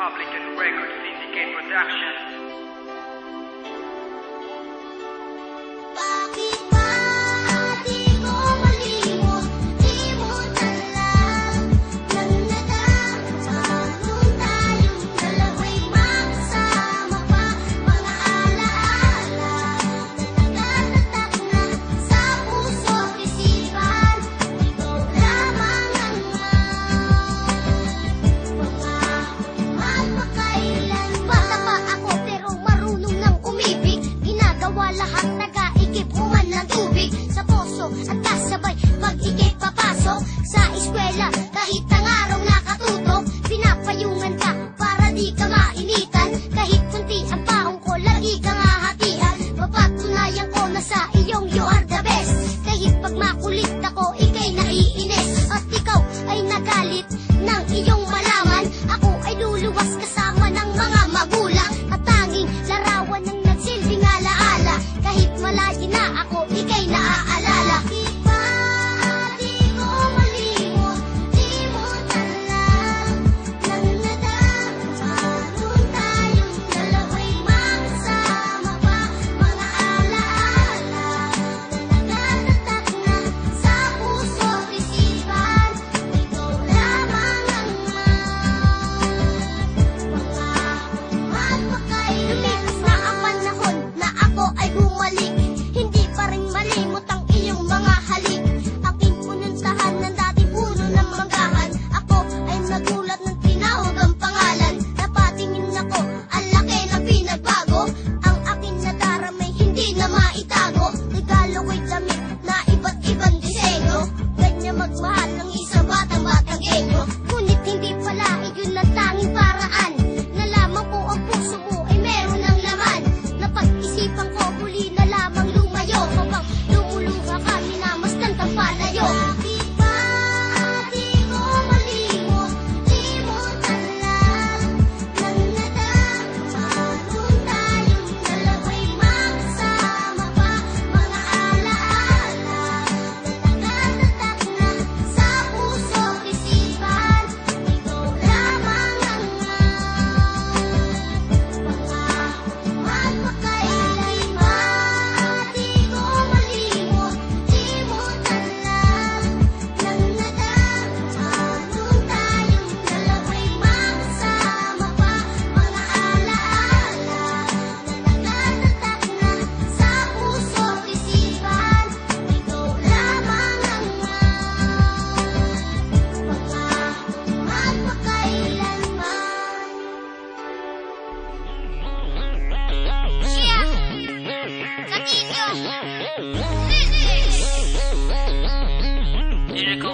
Republican Record Syndicate Productions.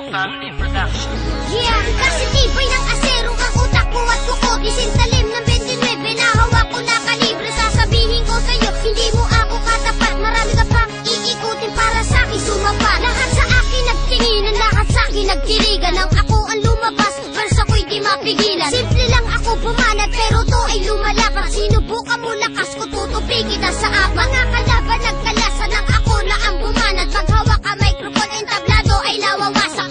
Family Production. Yeah, kasi tibay ng asero ang utak mo at kuko. Isintalim ng 29 na hawak ko na kalibre. Sasabihin ko sa'yo, hindi mo ako katapat. Marami ka pang iikutin para sa'kin sumapa. Lahat sa akin nagtinginan, lahat sa'kin nagtirigan. Nang ako ang lumabas, verse ako'y di mapigilan. Simple lang ako bumanat, pero to ay lumalakas. Sinubukan mo lakas ko, tutupi kita sa apat. Mga kalaban nagkalasan ng ako na ang bumanat. Pag hawak ka microphone and tablado ay lawawasak.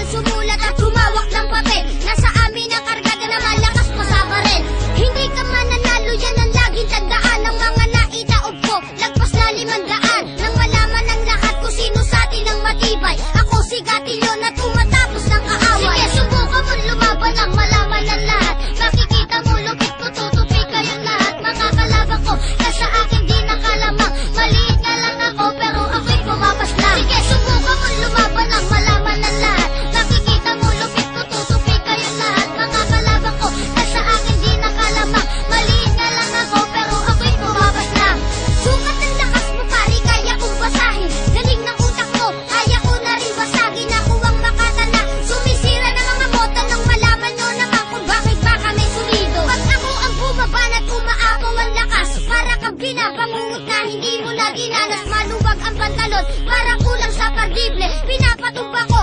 Sumulat at humawak ng papel. Nasa amin ang kargada na malakas pa sa baril. Hindi ka mananalo, yan ang laging tandaan. Ng mga naitaob ko, lagpas na 500. Nang malaman ng lahat kung sino sa atin ang matibay. Ako si Gatilyo na tumatapos ng kaaway. Sige, subukan mo lumaban ang malaman ng lahat. Makikita mo, lupit ko, tutupi kayong lahat. Mga kalaban ko, na sa akin di nakalamang. Maliit na lang ako, pero ako'y pumapas lang. Sige, subukan mo lumaban ang malaman ng lahat. Para kulang sa kardible, pinapatumba ko